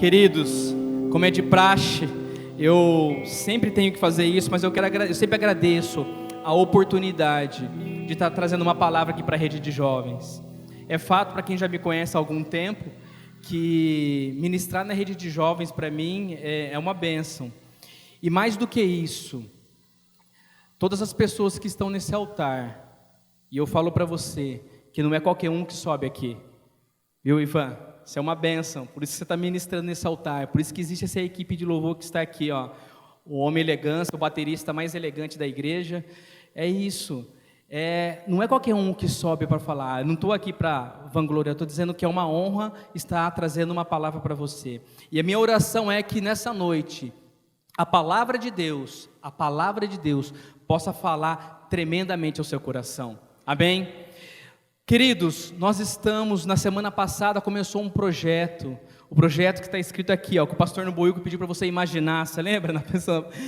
Queridos, como é de praxe, eu sempre tenho que fazer isso, mas eu sempre agradeço a oportunidade de estar trazendo uma palavra aqui para a rede de jovens. É fato, para quem já me conhece há algum tempo, que ministrar na rede de jovens para mim é uma bênção. E mais do que isso, todas as pessoas que estão nesse altar, e eu falo para você que não é qualquer um que sobe aqui, viu, Ivan? Isso é uma bênção, por isso que você está ministrando nesse altar, por isso que existe essa equipe de louvor que está aqui, ó. O homem elegância, o baterista mais elegante da igreja, é isso. Não é qualquer um que sobe para falar, eu não estou aqui para vangloriar, eu estou dizendo que é uma honra estar trazendo uma palavra para você. E a minha oração é que nessa noite, a palavra de Deus possa falar tremendamente ao seu coração, amém? Queridos, nós estamos, na semana passada começou um projeto, o projeto que está escrito aqui, ó, que o pastor Noboico pediu para você imaginar, você lembra na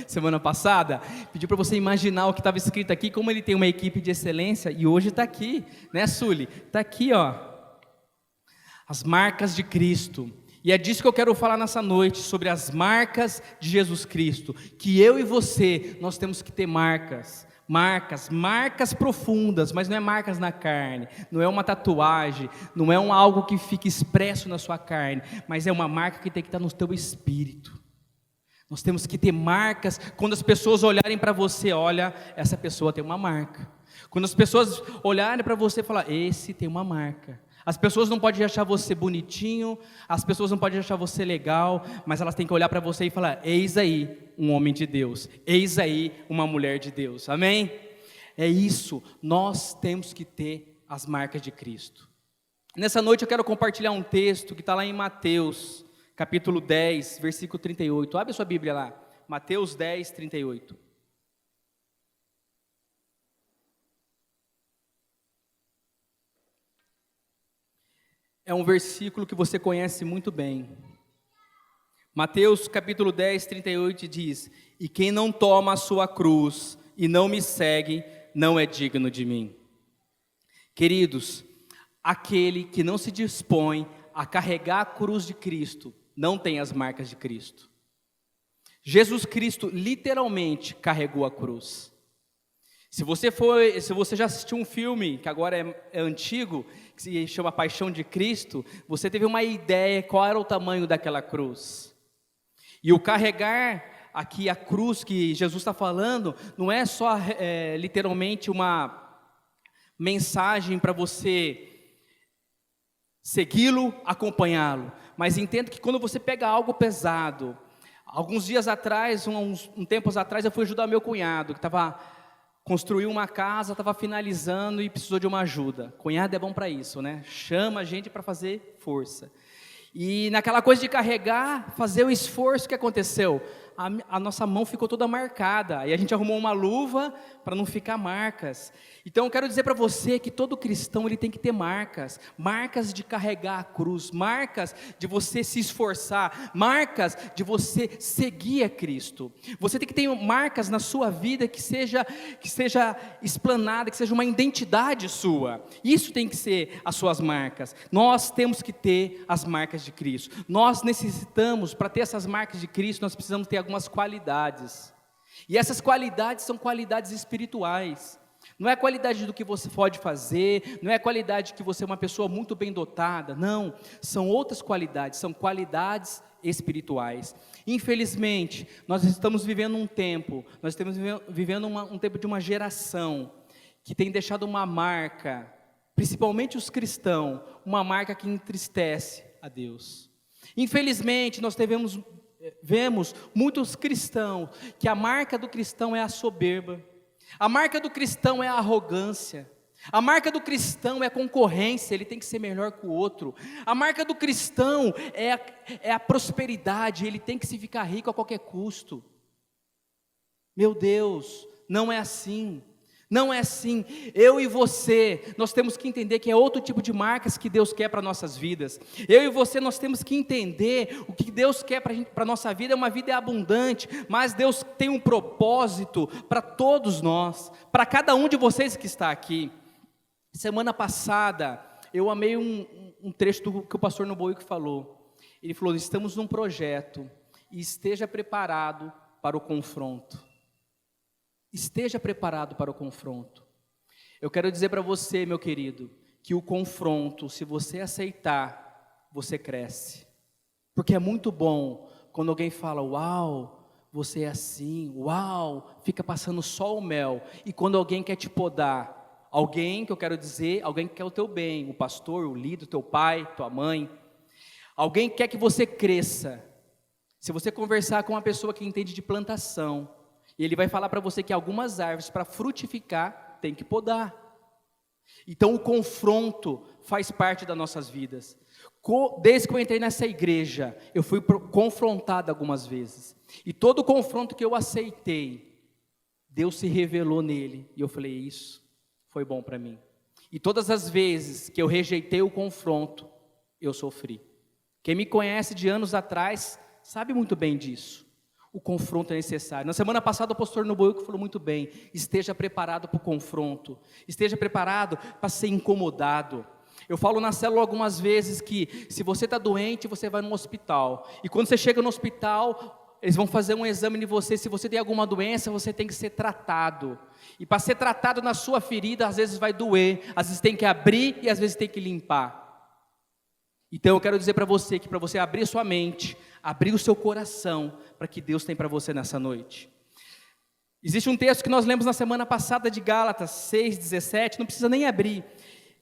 semana passada? Pediu para você imaginar o que estava escrito aqui, como ele tem uma equipe de excelência, e hoje está aqui, né, Sully? Está aqui, ó, as marcas de Cristo, e é disso que eu quero falar nessa noite, sobre as marcas de Jesus Cristo, que eu e você, nós temos que ter marcas profundas, mas não é marcas na carne, não é uma tatuagem, não é algo que fique expresso na sua carne, mas é uma marca que tem que estar no teu espírito. Nós temos que ter marcas, quando as pessoas olharem para você, olha, essa pessoa tem uma marca. Quando as pessoas olharem para você e falar, esse tem uma marca. As pessoas não podem achar você bonitinho, as pessoas não podem achar você legal, mas elas têm que olhar para você e falar, eis aí um homem de Deus, eis aí uma mulher de Deus, amém? É isso, nós temos que ter as marcas de Cristo. Nessa noite eu quero compartilhar um texto que está lá em Mateus, capítulo 10, versículo 38, abre a sua Bíblia lá, Mateus 10, 38. É um versículo que você conhece muito bem. Mateus capítulo 10, 38 diz, e quem não toma a sua cruz e não me segue, não é digno de mim. Queridos, aquele que não se dispõe a carregar a cruz de Cristo, não tem as marcas de Cristo. Jesus Cristo literalmente carregou a cruz. Se você já assistiu um filme, que agora é antigo, que se chama Paixão de Cristo, você teve uma ideia qual era o tamanho daquela cruz. E o carregar aqui a cruz que Jesus está falando, não é só literalmente uma mensagem para você segui-lo, acompanhá-lo, mas entenda que quando você pega algo pesado, alguns dias atrás, um tempos atrás, eu fui ajudar meu cunhado, que construiu uma casa, estava finalizando e precisou de uma ajuda. Cunhado é bom para isso, né? Chama a gente para fazer força. E naquela coisa de carregar, fazer o esforço, o que aconteceu? A nossa mão ficou toda marcada, e a gente arrumou uma luva para não ficar marcas. Então eu quero dizer para você que todo cristão ele tem que ter marcas de carregar a cruz, marcas de você se esforçar, marcas de você seguir a Cristo. Você tem que ter marcas na sua vida que seja explanada, que seja uma identidade sua. Isso tem que ser as suas marcas. Nós temos que ter as marcas de Cristo. Nós necessitamos, para ter essas marcas de Cristo, nós precisamos ter algumas qualidades. E essas qualidades são qualidades espirituais. Não é a qualidade do que você pode fazer, não é a qualidade que você é uma pessoa muito bem dotada, não, são outras qualidades, são qualidades espirituais. Infelizmente, nós estamos vivendo um tempo de uma geração que tem deixado uma marca, principalmente os cristãos, uma marca que entristece a Deus. Infelizmente, nós vemos muitos cristãos, que a marca do cristão é a soberba, a marca do cristão é a arrogância, a marca do cristão é a concorrência, ele tem que ser melhor que o outro, a marca do cristão é a prosperidade, ele tem que se ficar rico a qualquer custo. Meu Deus, não é assim. Não é assim. Eu e você, nós temos que entender que é outro tipo de marcas que Deus quer para nossas vidas. Eu e você, nós temos que entender o que Deus quer para a nossa vida. É uma vida abundante, mas Deus tem um propósito para todos nós, para cada um de vocês que está aqui. Semana passada, eu amei um trecho que o pastor Noboico falou. Ele falou: estamos num projeto e esteja preparado para o confronto. Esteja preparado para o confronto. Eu quero dizer para você, meu querido, que o confronto, se você aceitar, você cresce. Porque é muito bom quando alguém fala: uau, você é assim, uau, fica passando só o mel. E quando alguém quer te podar, alguém que eu quero dizer, alguém que quer o teu bem, o pastor, o líder, teu pai, tua mãe, alguém quer que você cresça. Se você conversar com uma pessoa que entende de plantação, ele vai falar para você que algumas árvores, para frutificar, tem que podar. Então o confronto faz parte das nossas vidas. Desde que eu entrei nessa igreja, eu fui confrontado algumas vezes. E todo confronto que eu aceitei, Deus se revelou nele. E eu falei: isso foi bom para mim. E todas as vezes que eu rejeitei o confronto, eu sofri. Quem me conhece de anos atrás sabe muito bem disso. O confronto é necessário. Na semana passada o pastor Nobuio falou muito bem: esteja preparado para o confronto, esteja preparado para ser incomodado. Eu falo na célula algumas vezes que se você está doente, você vai no hospital, e quando você chega no hospital, eles vão fazer um exame de você. Se você tem alguma doença, você tem que ser tratado, e para ser tratado na sua ferida, às vezes vai doer, às vezes tem que abrir e às vezes tem que limpar. Então eu quero dizer para você que para você abrir sua mente, abrir o seu coração para o que Deus tem para você nessa noite. Existe um texto que nós lemos na semana passada de Gálatas 6:17, não precisa nem abrir,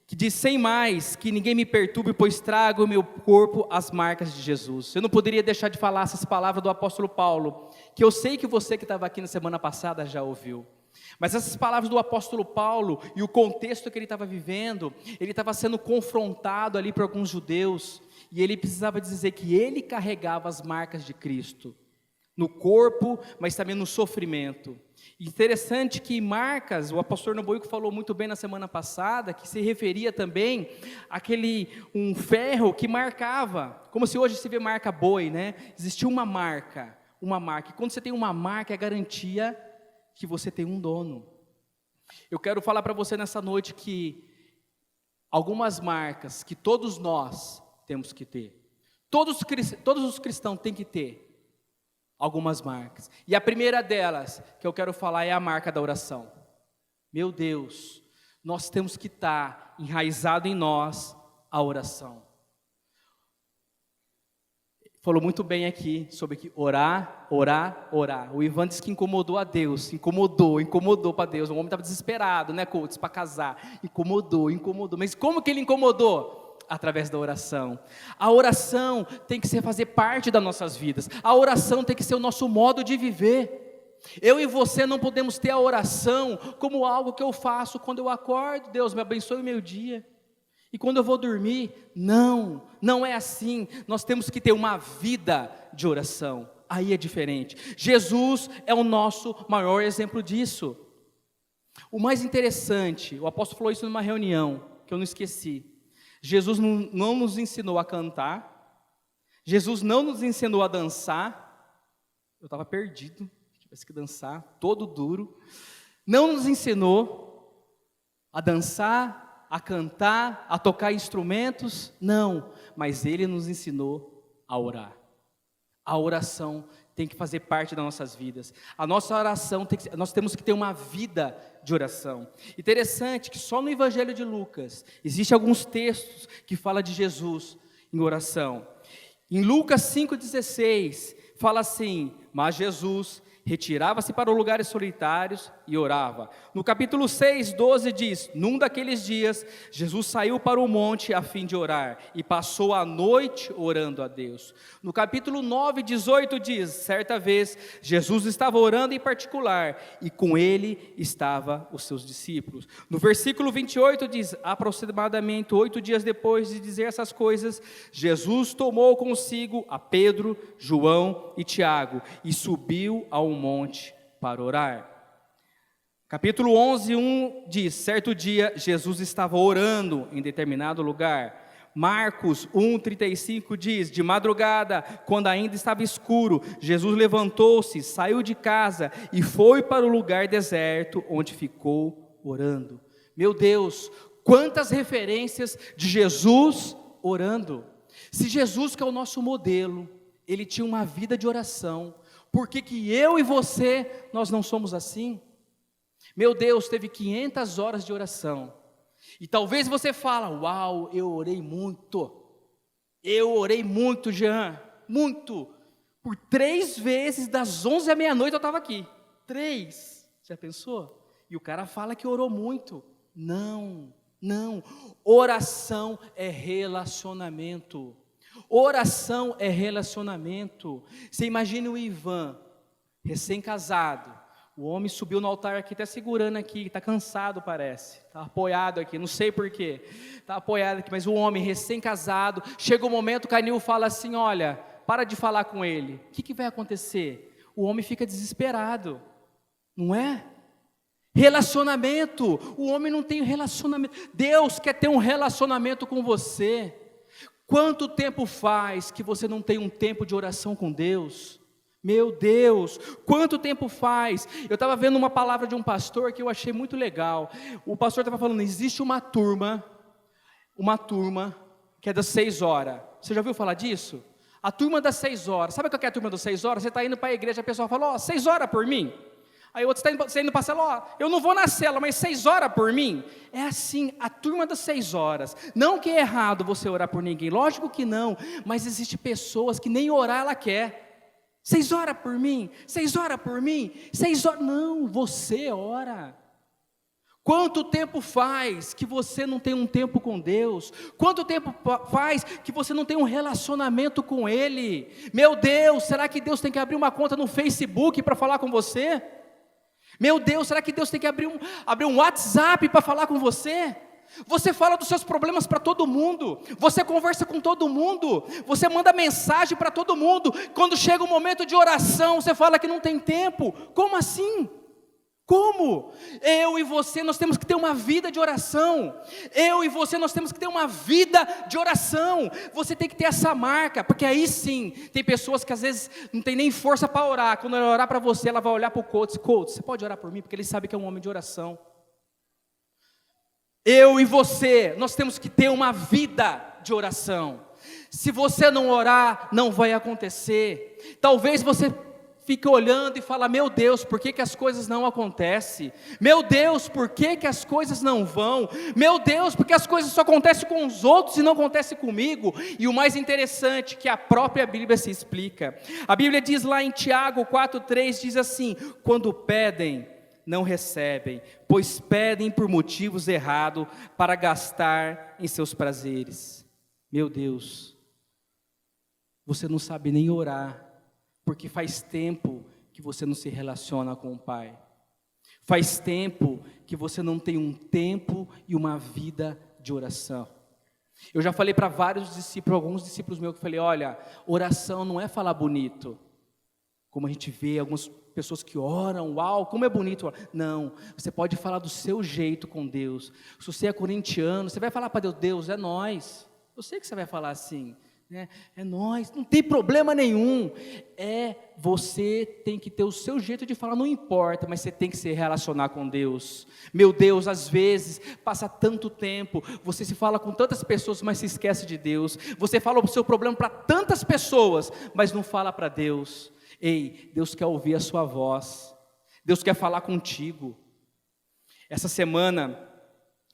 que diz: sem mais, que ninguém me perturbe, pois trago o meu corpo as marcas de Jesus. Eu não poderia deixar de falar essas palavras do apóstolo Paulo, que eu sei que você que estava aqui na semana passada já ouviu. Mas essas palavras do apóstolo Paulo e o contexto que ele estava vivendo, ele estava sendo confrontado ali por alguns judeus, e ele precisava dizer que ele carregava as marcas de Cristo, no corpo, mas também no sofrimento. Interessante que marcas, o apóstolo Nobuio falou muito bem na semana passada, que se referia também àquele ferro que marcava, como se hoje se vê marca boi, né? Existia uma marca, e quando você tem uma marca é garantia que você tem um dono. Eu quero falar para você nessa noite que algumas marcas que todos nós temos que ter, todos os cristãos têm que ter algumas marcas, e a primeira delas que eu quero falar é a marca da oração. Meu Deus, nós temos que estar enraizado em nós a oração. Falou muito bem aqui sobre que orar. O Ivan disse que incomodou a Deus, incomodou para Deus. O homem estava desesperado, né, coach, para casar. Incomodou. Mas como que ele incomodou? Através da oração. A oração tem que fazer parte das nossas vidas. A oração tem que ser o nosso modo de viver. Eu e você não podemos ter a oração como algo que eu faço quando eu acordo: Deus me abençoe o meu dia. E quando eu vou dormir, não é assim. Nós temos que ter uma vida de oração. Aí é diferente. Jesus é o nosso maior exemplo disso. O mais interessante, o apóstolo falou isso numa reunião, que eu não esqueci. Jesus não nos ensinou a cantar. Jesus não nos ensinou a dançar. Eu estava perdido, tivesse que dançar, todo duro. Não nos ensinou a dançar, a cantar, a tocar instrumentos, não, mas Ele nos ensinou a orar. A oração tem que fazer parte das nossas vidas. A nossa oração, nós temos que ter uma vida de oração. Interessante que só no Evangelho de Lucas, existem alguns textos que falam de Jesus em oração. Em Lucas 5,16, fala assim: mas Jesus retirava-se para lugares solitários e orava. No capítulo 6:12 diz: num daqueles dias, Jesus saiu para o monte a fim de orar, e passou a noite orando a Deus. No capítulo 9:18 diz: certa vez, Jesus estava orando em particular, e com ele estavam os seus discípulos. No versículo 28 diz: aproximadamente 8 dias depois de dizer essas coisas, Jesus tomou consigo a Pedro, João e Tiago, e subiu ao monte para orar. Capítulo 11:1 diz: certo dia Jesus estava orando em determinado lugar. Marcos 1:35 diz: de madrugada, quando ainda estava escuro, Jesus levantou-se, saiu de casa e foi para o lugar deserto, onde ficou orando. Meu Deus, quantas referências de Jesus orando. Se Jesus, que é o nosso modelo, ele tinha uma vida de oração, por que que eu e você, nós não somos assim? Meu Deus, teve 500 horas de oração. E talvez você fala, uau, eu orei muito, Jean, muito. Por 3 vezes, das 11 à meia-noite eu estava aqui. 3, já pensou? E o cara fala que orou muito. Não, oração é relacionamento. Oração é relacionamento. Você imagina o Ivan, recém-casado. O homem subiu no altar aqui, está segurando aqui, está cansado parece, está apoiado aqui, não sei porquê, está apoiado aqui, mas o homem recém-casado, chega o momento, o Canil fala assim, olha, para de falar com ele, o que vai acontecer? O homem fica desesperado, não é? Relacionamento, o homem não tem relacionamento, Deus quer ter um relacionamento com você. Quanto tempo faz que você não tem um tempo de oração com Deus? Meu Deus, quanto tempo faz? Eu estava vendo uma palavra de um pastor que eu achei muito legal. O pastor estava falando, existe uma turma que é das 6 horas. Você já ouviu falar disso? A turma das 6 horas. Sabe o que é a turma das 6 horas? Você está indo para a igreja, a pessoa fala, 6 horas por mim. Aí o outro está indo para a célula, eu não vou na célula, mas 6 horas por mim. É assim, a turma das 6 horas. Não que é errado você orar por ninguém, lógico que não. Mas existe pessoas que nem orar ela quer. 6 horas por mim, 6 horas por mim, 6 horas, não, você ora. Quanto tempo faz que você não tem um tempo com Deus? Quanto tempo faz que você não tem um relacionamento com Ele? Meu Deus, será que Deus tem que abrir uma conta no Facebook para falar com você? Meu Deus, será que Deus tem que abrir um WhatsApp para falar com você? Você fala dos seus problemas para todo mundo, você conversa com todo mundo, você manda mensagem para todo mundo, quando chega o momento de oração, você fala que não tem tempo. Como assim? Como? Eu e você, nós temos que ter uma vida de oração. Eu e você, nós temos que ter uma vida de oração. Você tem que ter essa marca, porque aí sim, tem pessoas que às vezes não tem nem força para orar. Quando ela orar para você, ela vai olhar para o coach, você pode orar por mim? Porque ele sabe que é um homem de oração. Eu e você, nós temos que ter uma vida de oração. Se você não orar, não vai acontecer. Talvez você fique olhando e fala, meu Deus, por que as coisas não acontecem? Meu Deus, por que as coisas não vão? Meu Deus, porque as coisas só acontecem com os outros e não acontecem comigo? E o mais interessante, que a própria Bíblia se explica. A Bíblia diz lá em Tiago 4,3, diz assim, quando pedem, não recebem, pois pedem por motivos errados para gastar em seus prazeres. Meu Deus, você não sabe nem orar, porque faz tempo que você não se relaciona com o Pai. Faz tempo que você não tem um tempo e uma vida de oração. Eu já falei para vários discípulos, alguns discípulos meus, que falei, olha, oração não é falar bonito, como a gente vê algumas pessoas que oram, uau, como é bonito. Não, você pode falar do seu jeito com Deus. Se você é corintiano, você vai falar para Deus, Deus, é nós. Eu sei que você vai falar assim, né? É nós, não tem problema nenhum. Você tem que ter o seu jeito de falar, não importa, mas você tem que se relacionar com Deus. Meu Deus, às vezes, passa tanto tempo, você se fala com tantas pessoas, mas se esquece de Deus. Você fala o seu problema para tantas pessoas, mas não fala para Deus. Ei, Deus quer ouvir a sua voz, Deus quer falar contigo. Essa semana,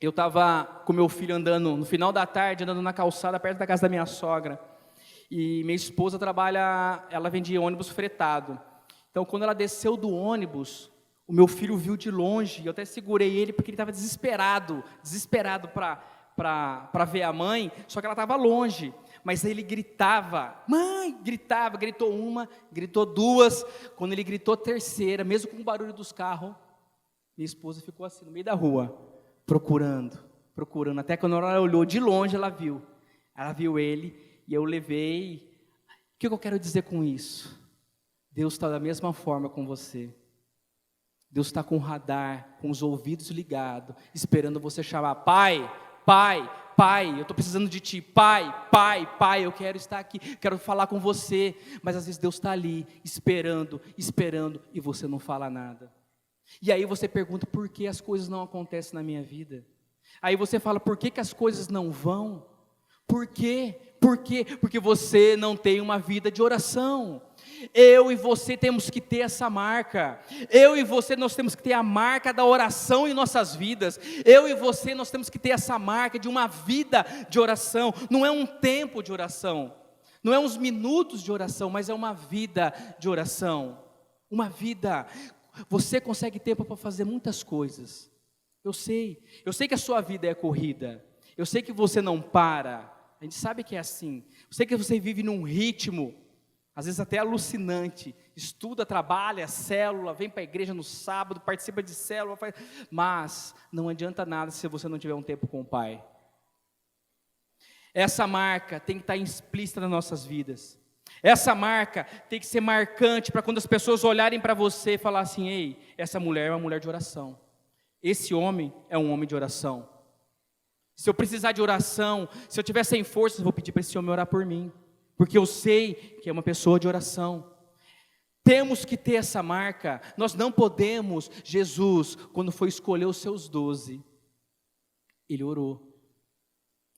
eu estava com meu filho andando, no final da tarde, andando na calçada, perto da casa da minha sogra, e minha esposa trabalha, ela vende ônibus fretado. Então, quando ela desceu do ônibus, o meu filho viu de longe, eu até segurei ele, porque ele estava desesperado para ver a mãe, só que ela estava longe. Mas ele gritava, mãe, gritou uma, gritou duas, quando ele gritou terceira, mesmo com o barulho dos carros, minha esposa ficou assim no meio da rua, procurando, até quando ela olhou de longe, ela viu ele, e eu levei. O que eu quero dizer com isso? Deus está da mesma forma com você, Deus está com o radar, com os ouvidos ligados, esperando você chamar, pai, eu estou precisando de ti, pai, eu quero estar aqui, quero falar com você, mas às vezes Deus está ali, esperando, e você não fala nada, e aí você pergunta, por que as coisas não acontecem na minha vida? Aí você fala, por que as coisas não vão? Por quê? Por quê? Porque você não tem uma vida de oração. Eu e você temos que ter essa marca. Eu e você, nós temos que ter a marca da oração em nossas vidas. Eu e você, nós temos que ter essa marca de uma vida de oração. Não é um tempo de oração, não é uns minutos de oração, mas é uma vida de oração. Uma vida. Você consegue tempo para fazer muitas coisas. Eu sei que a sua vida é corrida. Eu sei que você não para. A gente sabe que é assim. Eu sei que você vive num ritmo, às vezes até alucinante. Estuda, trabalha, célula, vem para a igreja no sábado, participa de célula, mas não adianta nada se você não tiver um tempo com o Pai. Essa marca tem que estar explícita nas nossas vidas. Essa marca tem que ser marcante para quando as pessoas olharem para você e falar assim: ei, essa mulher é uma mulher de oração. Esse homem é um homem de oração. Se eu precisar de oração, se eu tiver sem forças, eu vou pedir para esse homem orar por mim, porque eu sei que é uma pessoa de oração. Temos que ter essa marca. Nós não podemos. Jesus, quando foi escolher os seus 12, ele orou.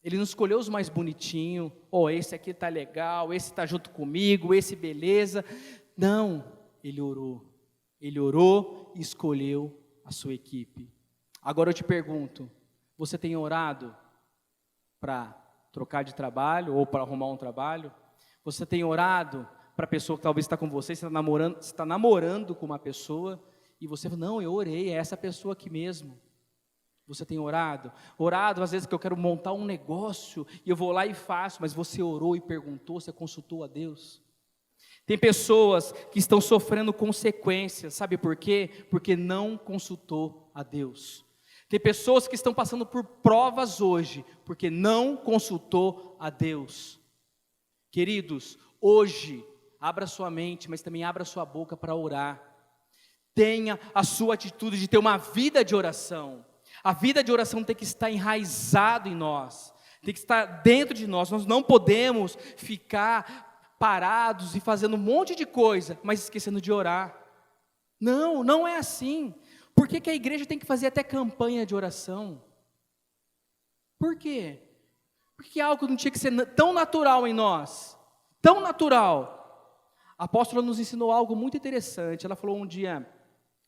Ele não escolheu os mais bonitinhos. Esse aqui está legal, esse está junto comigo, esse beleza. Não, ele orou. Ele orou e escolheu a sua equipe. Agora eu te pergunto, você tem orado para trocar de trabalho ou para arrumar um trabalho? Você tem orado para a pessoa que talvez está com você, você está namorando com uma pessoa e você fala: não, eu orei, é essa pessoa aqui mesmo. Você tem orado? Orado às vezes que eu quero montar um negócio e eu vou lá e faço, mas você orou e perguntou, você consultou a Deus? Tem pessoas que estão sofrendo consequências, sabe por quê? Porque não consultou a Deus. Tem pessoas que estão passando por provas hoje, porque não consultou a Deus. Queridos, hoje, abra sua mente, mas também abra sua boca para orar. Tenha a sua atitude de ter uma vida de oração. A vida de oração tem que estar enraizado em nós, tem que estar dentro de nós. Nós não podemos ficar parados e fazendo um monte de coisa, mas esquecendo de orar. Não, não é assim. Por que a igreja tem que fazer até campanha de oração? Por quê? Porque algo não tinha que ser tão natural em nós, tão natural. A apóstola nos ensinou algo muito interessante. Ela falou um dia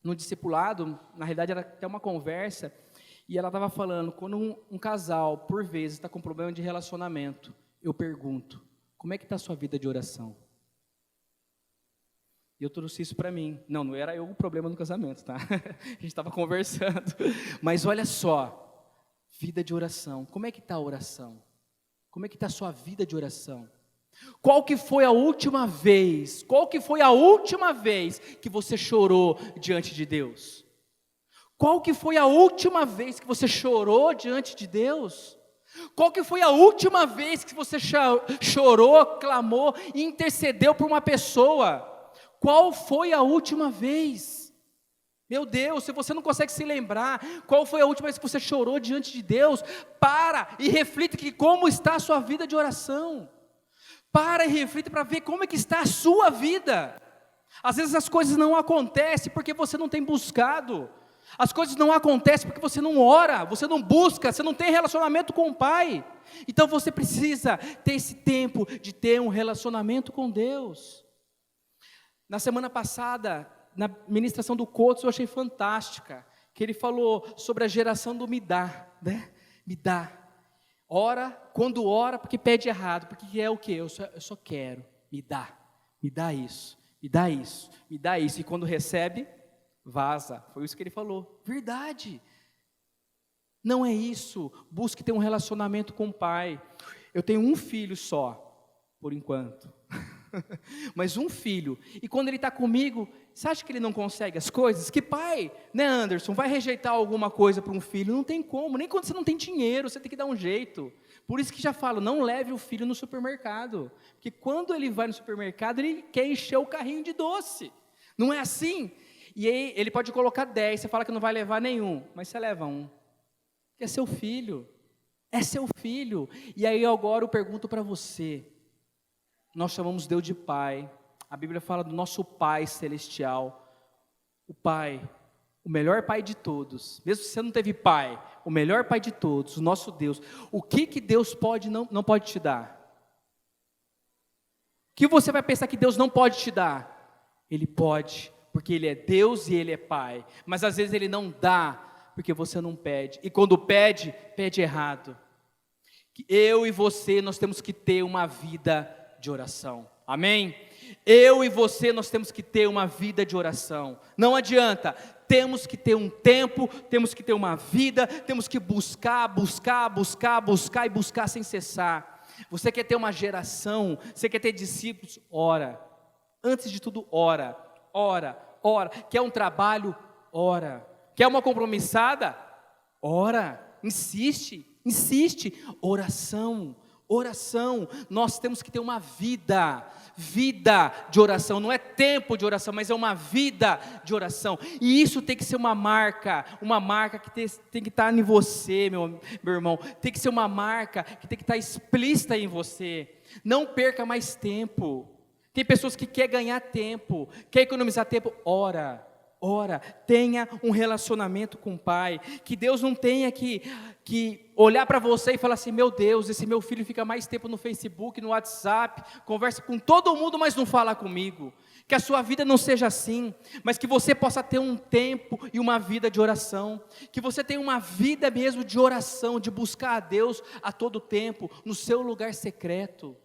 no discipulado, na realidade era até uma conversa, e ela estava falando, quando um casal, por vezes, está com problema de relacionamento, eu pergunto: como é que está a sua vida de oração? E eu trouxe isso para mim. Não era eu o problema no casamento, tá? A gente estava conversando. Mas olha só, vida de oração. Como é que está a oração? Como é que está a sua vida de oração? Qual que foi a última vez que você chorou diante de Deus? Qual que foi a última vez que você chorou diante de Deus? Qual que foi a última vez que você chorou, clamou e intercedeu por uma pessoa? Qual foi a última vez? Meu Deus, se você não consegue se lembrar, qual foi a última vez que você chorou diante de Deus? Para e reflita que como está a sua vida de oração. Para e reflita para ver como é que está a sua vida. Às vezes as coisas não acontecem porque você não tem buscado. As coisas não acontecem porque você não ora, você não busca, você não tem relacionamento com o Pai. Então você precisa ter esse tempo de ter um relacionamento com Deus. Na semana passada, na ministração do Couto, eu achei fantástica, que ele falou sobre a geração do me dá, né? Me dá. Ora, quando ora, porque pede errado, porque é o quê? Eu só quero, me dá isso, me dá isso, me dá isso. E quando recebe, vaza. Foi isso que ele falou. Verdade. Não é isso. Busque ter um relacionamento com o Pai. Eu tenho um filho só, por enquanto. Mas um filho. E quando ele está comigo, você acha que ele não consegue as coisas? Que pai, né, Anderson, vai rejeitar alguma coisa para um filho? Não tem como. Nem quando você não tem dinheiro, você tem que dar um jeito. Por isso que já falo, não leve o filho no supermercado. Porque quando ele vai no supermercado, ele quer encher o carrinho de doce. Não é assim? E aí ele pode colocar 10, você fala que não vai levar nenhum, mas você leva um. Que é seu filho. É seu filho. E aí agora eu pergunto para você. Nós chamamos Deus de Pai. A Bíblia fala do nosso Pai celestial. O Pai, o melhor Pai de todos. Mesmo se você não teve pai, o melhor Pai de todos, o nosso Deus. O que Deus não pode te dar? que você vai pensar que Deus não pode te dar? Ele pode, porque Ele é Deus e Ele é Pai. Mas às vezes Ele não dá, porque você não pede. E quando pede, pede errado. Eu e você, nós temos que ter uma vida de oração. Amém? Eu e você, nós temos que ter uma vida de oração. Não adianta, temos que ter um tempo, temos que ter uma vida, temos que buscar e buscar sem cessar. Você quer ter uma geração, você quer ter discípulos? Ora. Antes de tudo, ora. Quer um trabalho? Ora. Quer uma compromissada? Ora. Insiste. Oração. Nós temos que ter uma vida de oração. Não é tempo de oração, mas é uma vida de oração. E isso tem que ser uma marca que tem que estar em você, meu irmão. Tem que ser uma marca que tem que estar explícita em você. Não perca mais tempo. Tem pessoas que querem ganhar tempo, quer economizar tempo. Ora, tenha um relacionamento com o Pai, que Deus não tenha que olhar para você e falar assim: meu Deus, esse meu filho fica mais tempo no Facebook, no WhatsApp, conversa com todo mundo, mas não fala comigo. Que a sua vida não seja assim, mas que você possa ter um tempo e uma vida de oração, que você tenha uma vida mesmo de oração, de buscar a Deus a todo tempo, no seu lugar secreto.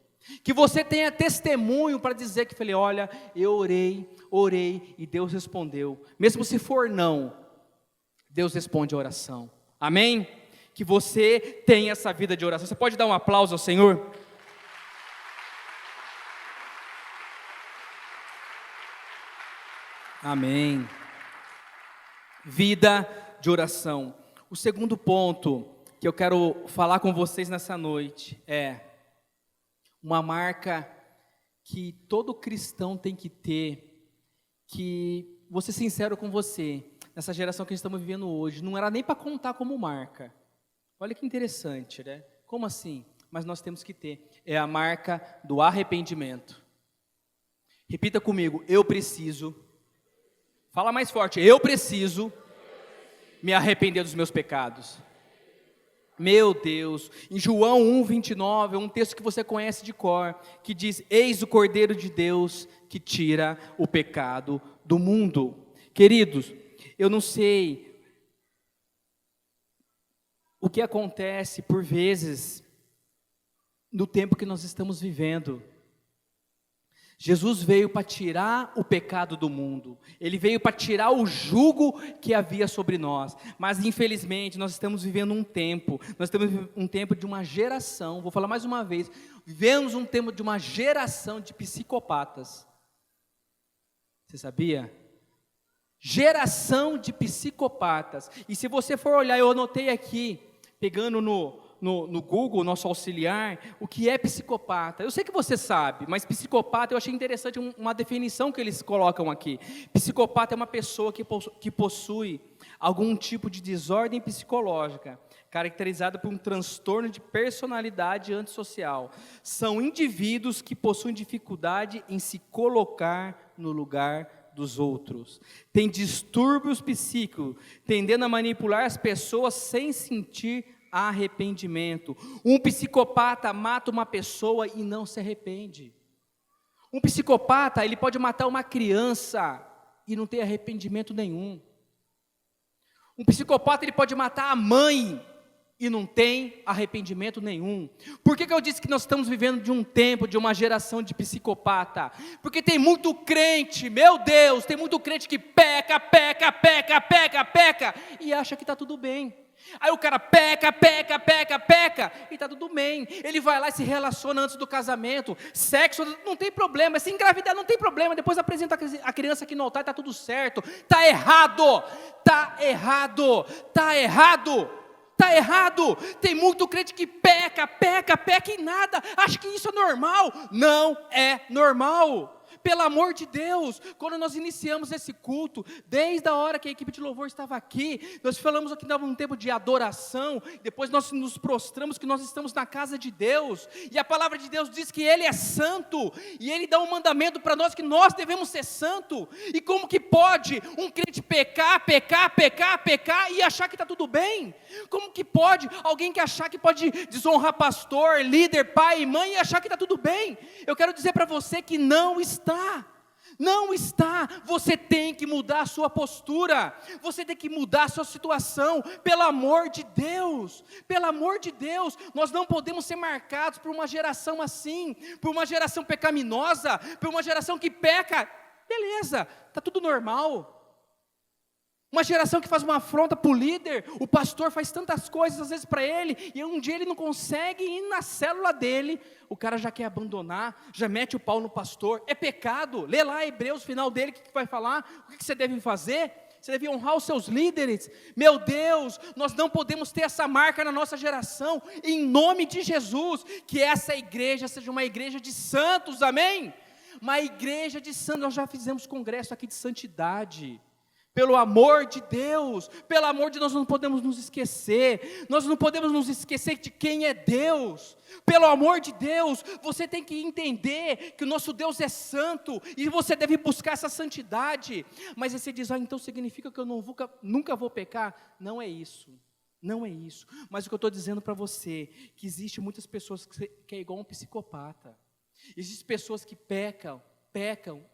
Que você tenha testemunho para dizer que falei: olha, eu orei e Deus respondeu. Mesmo se for não, Deus responde a oração. Amém? Que você tenha essa vida de oração. Você pode dar um aplauso ao Senhor? Amém. Vida de oração. O segundo ponto que eu quero falar com vocês nessa noite é uma marca que todo cristão tem que ter, que, vou ser sincero com você, nessa geração que estamos vivendo hoje, não era nem para contar como marca. Olha que interessante, né? Como assim? Mas nós temos que ter, é a marca do arrependimento. Repita comigo: eu preciso, fala mais forte, eu preciso me arrepender dos meus pecados. Meu Deus, em João 1:29, é um texto que você conhece de cor, que diz: eis o Cordeiro de Deus que tira o pecado do mundo. Queridos, eu não sei o que acontece por vezes no tempo que nós estamos vivendo. Jesus veio para tirar o pecado do mundo, Ele veio para tirar o jugo que havia sobre nós, mas infelizmente nós estamos vivendo um tempo de uma geração, vou falar mais uma vez, vivemos um tempo de uma geração de psicopatas. Você sabia? Geração de psicopatas. E se você for olhar, eu anotei aqui, pegando no Google, nosso auxiliar, o que é psicopata. Eu sei que você sabe, mas psicopata, eu achei interessante uma definição que eles colocam aqui. Psicopata é uma pessoa que possui algum tipo de desordem psicológica, caracterizada por um transtorno de personalidade antissocial. São indivíduos que possuem dificuldade em se colocar no lugar dos outros. Tem distúrbios psíquicos, tendendo a manipular as pessoas sem sentir arrependimento. Um psicopata mata uma pessoa e não se arrepende. Um psicopata, ele pode matar uma criança e não ter arrependimento nenhum. Um psicopata, ele pode matar a mãe e não tem arrependimento nenhum. Por que eu disse que nós estamos vivendo de um tempo, de uma geração de psicopata? Porque tem muito crente, meu Deus, tem muito crente que peca e acha que está tudo bem. Aí o cara peca e está tudo bem. Ele vai lá e se relaciona antes do casamento. Sexo não tem problema, se engravidar não tem problema. Depois apresenta a criança aqui no altar e está tudo certo. Está errado. Tem muito crente que peca e nada, acha que isso é normal. Não é normal. Pelo amor de Deus, quando nós iniciamos esse culto, desde a hora que a equipe de louvor estava aqui, nós falamos aqui num tempo de adoração, depois nós nos prostramos que nós estamos na casa de Deus, e a palavra de Deus diz que Ele é santo, e Ele dá um mandamento para nós que nós devemos ser santo. E como que pode um crente pecar e achar que está tudo bem? Como que pode alguém que achar que pode desonrar pastor, líder, pai e mãe e achar que está tudo bem? Eu quero dizer para você que não está. Não está. Você tem que mudar a sua postura, você tem que mudar a sua situação, pelo amor de Deus, nós não podemos ser marcados por uma geração assim, por uma geração pecaminosa, por uma geração que peca, beleza, está tudo normal. Uma geração que faz uma afronta para o líder, o pastor faz tantas coisas às vezes para ele, e um dia ele não consegue ir na célula dele, o cara já quer abandonar, já mete o pau no pastor, é pecado. Lê lá Hebreus, final dele, o que vai falar, o que você deve fazer? Você deve honrar os seus líderes. Meu Deus, nós não podemos ter essa marca na nossa geração, em nome de Jesus, que essa igreja seja uma igreja de santos, amém? Uma igreja de santos. Nós já fizemos congresso aqui de santidade. Pelo amor de Deus, pelo amor de Deus, nós não podemos nos esquecer, nós não podemos nos esquecer de quem é Deus. Pelo amor de Deus, você tem que entender que o nosso Deus é santo, e você deve buscar essa santidade. Mas aí você diz, então significa que eu nunca vou pecar? Não é isso, não é isso. Mas o que eu estou dizendo para você, que existe muitas pessoas que é igual um psicopata. Existem pessoas que pecam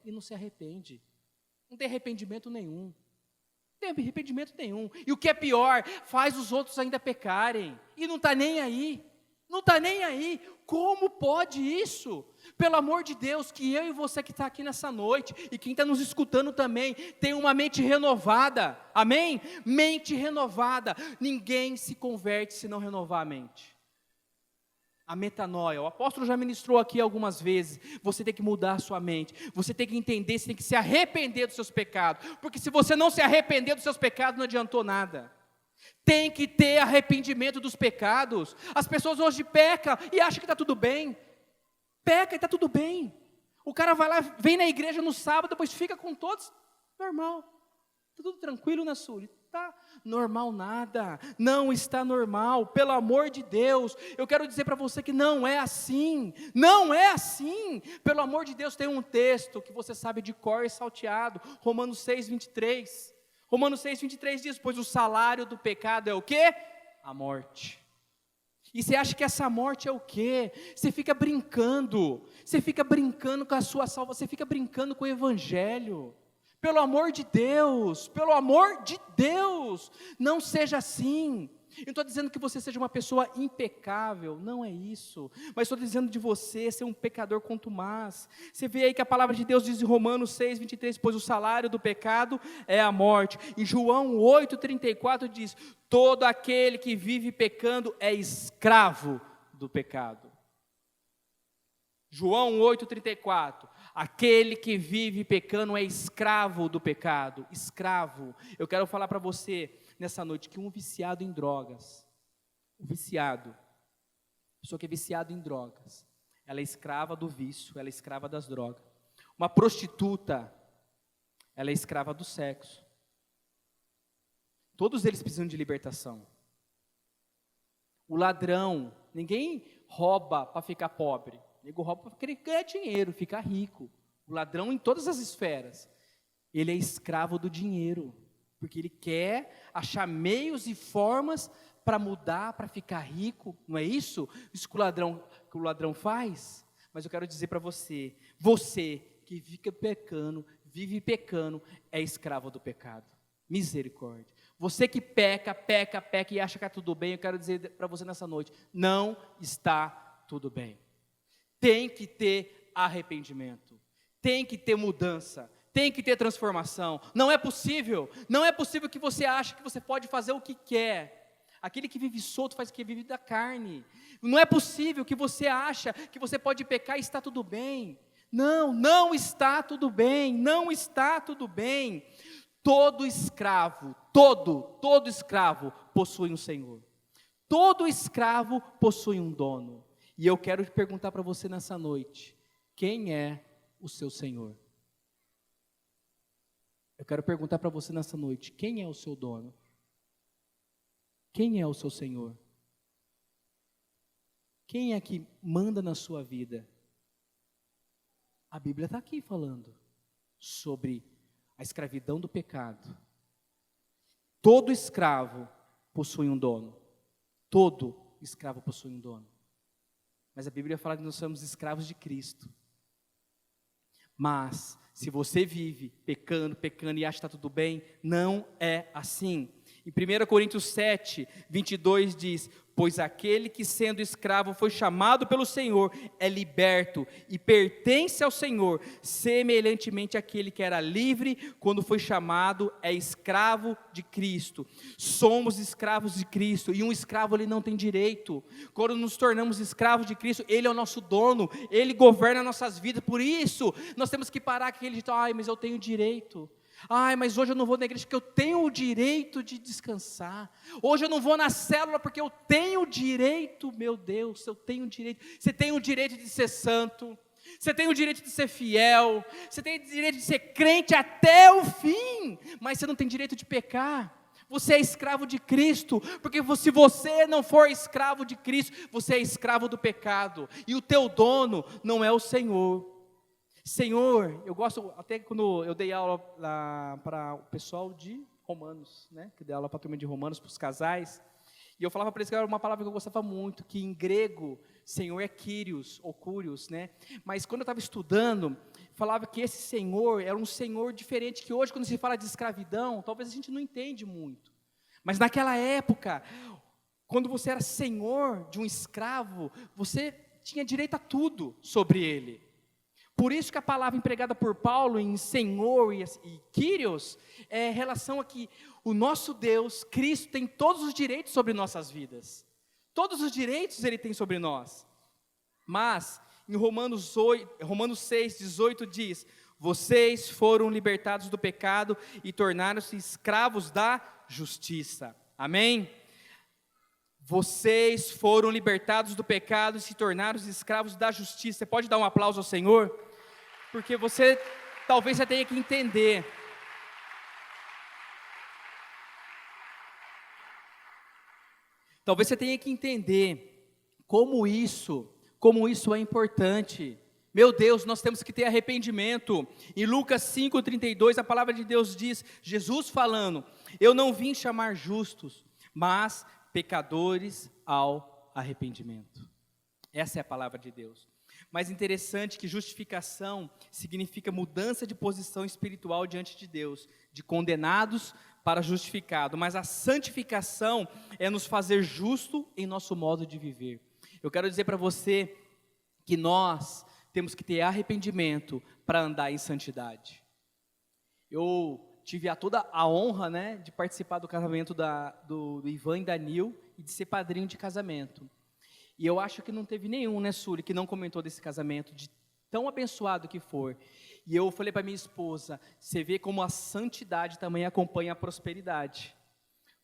e não se arrependem, não tem arrependimento nenhum. Não tem arrependimento nenhum, e o que é pior, faz os outros ainda pecarem, e não está nem aí, como pode isso? Pelo amor de Deus, que eu e você que está aqui nessa noite, e quem está nos escutando também, tenha uma mente renovada, amém? Mente renovada, ninguém se converte se não renovar a mente. A metanoia, o apóstolo já ministrou aqui algumas vezes, você tem que mudar a sua mente, você tem que entender, você tem que se arrepender dos seus pecados, porque se você não se arrepender dos seus pecados, não adiantou nada. Tem que ter arrependimento dos pecados. As pessoas hoje pecam e acham que está tudo bem, peca e está tudo bem, o cara vai lá, vem na igreja no sábado, depois fica com todos, normal, está tudo tranquilo na sua. Está normal nada, não está normal, pelo amor de Deus, eu quero dizer para você que não é assim, pelo amor de Deus. Tem um texto que você sabe de cor e salteado, Romanos 6:23, diz, pois o salário do pecado é o quê? A morte. E você acha que essa morte é o quê? Você fica brincando com a sua salvação, você fica brincando com o evangelho. Pelo amor de Deus, não seja assim. Eu não estou dizendo que você seja uma pessoa impecável, não é isso, mas estou dizendo de você ser um pecador contumaz. Você vê aí que a palavra de Deus diz em Romanos 6:23, pois o salário do pecado é a morte. Em João 8:34 diz, todo aquele que vive pecando é escravo do pecado. João 8:34, aquele que vive pecando é escravo do pecado, escravo. Eu quero falar para você nessa noite que um viciado em drogas, pessoa que é viciada em drogas, ela é escrava do vício, ela é escrava das drogas. Uma prostituta, ela é escrava do sexo. Todos eles precisam de libertação. O ladrão, ninguém rouba para ficar pobre. Nego rouba para querer ganhar dinheiro, ficar rico. O ladrão em todas as esferas, ele é escravo do dinheiro, porque ele quer achar meios e formas para mudar, para ficar rico, não é isso? Isso que o ladrão faz? Mas eu quero dizer para você que fica pecando, vive pecando, é escravo do pecado. Misericórdia. Você que peca e acha que está tudo bem, eu quero dizer para você nessa noite, não está tudo bem. Tem que ter arrependimento, tem que ter mudança, tem que ter transformação. Não é possível que você ache que você pode fazer o que quer. Aquele que vive solto faz o que vive da carne. Não é possível que você acha que você pode pecar e está tudo bem. Não está tudo bem, Todo escravo possui um senhor. Todo escravo possui um dono. E eu quero te perguntar para você nessa noite, quem é o seu Senhor? Eu quero perguntar para você nessa noite, quem é o seu dono? Quem é o seu Senhor? Quem é que manda na sua vida? A Bíblia está aqui falando sobre a escravidão do pecado. Todo escravo possui um dono. Todo escravo possui um dono. Mas a Bíblia fala que nós somos escravos de Cristo. Mas, se você vive pecando e acha que está tudo bem, não é assim. Em 1 Coríntios 7, 22 diz: pois aquele que sendo escravo foi chamado pelo Senhor, é liberto e pertence ao Senhor, semelhantemente àquele que era livre, quando foi chamado, é escravo de Cristo. Somos escravos de Cristo, e um escravo ele não tem direito. Quando nos tornamos escravos de Cristo, Ele é o nosso dono, Ele governa nossas vidas. Por isso, nós temos que parar com aquele dito: ai, mas eu tenho direito. Ai, mas hoje eu não vou na igreja porque eu tenho o direito de descansar. Hoje eu não vou na célula porque eu tenho o direito. Meu Deus, eu tenho o direito. Você tem o direito de ser santo. Você tem o direito de ser fiel. Você tem o direito de ser crente até o fim. Mas você não tem direito de pecar. Você é escravo de Cristo, porque se você não for escravo de Cristo, você é escravo do pecado. E o teu dono não é o Senhor. Senhor, eu gosto, até quando eu dei aula para o pessoal de Romanos, né, que dei aula para a turma de Romanos, para os casais, e eu falava para eles que era uma palavra que eu gostava muito, que em grego, Senhor é Kyrios, ou Curios, né, mas quando eu estava estudando, falava que esse Senhor era um Senhor diferente, que hoje quando se fala de escravidão, talvez a gente não entende muito, mas naquela época, quando você era senhor de um escravo, você tinha direito a tudo sobre ele. Por isso que a palavra empregada por Paulo em Senhor e Kyrios é relação a que o nosso Deus, Cristo, tem todos os direitos sobre nossas vidas. Todos os direitos Ele tem sobre nós. Mas, em Romanos 6, 18 diz: vocês foram libertados do pecado e tornaram-se escravos da justiça. Amém? Vocês foram libertados do pecado e se tornaram escravos da justiça. Você pode dar um aplauso ao Senhor? Porque talvez você tenha que entender. Talvez você tenha que entender como isso é importante. Meu Deus, nós temos que ter arrependimento. Em Lucas 5:32, a palavra de Deus diz, Jesus falando: eu não vim chamar justos, mas pecadores ao arrependimento. Essa é a palavra de Deus. Mas interessante que justificação significa mudança de posição espiritual diante de Deus, de condenados para justificado, mas a santificação é nos fazer justo em nosso modo de viver. Eu quero dizer para você que nós temos que ter arrependimento para andar em santidade. Eu tive toda a honra, né, de participar do casamento do Ivan e da Nil e de ser padrinho de casamento. E eu acho que não teve nenhum, né, Suri, que não comentou desse casamento, de tão abençoado que for. E eu falei para minha esposa: você vê como a santidade também acompanha a prosperidade.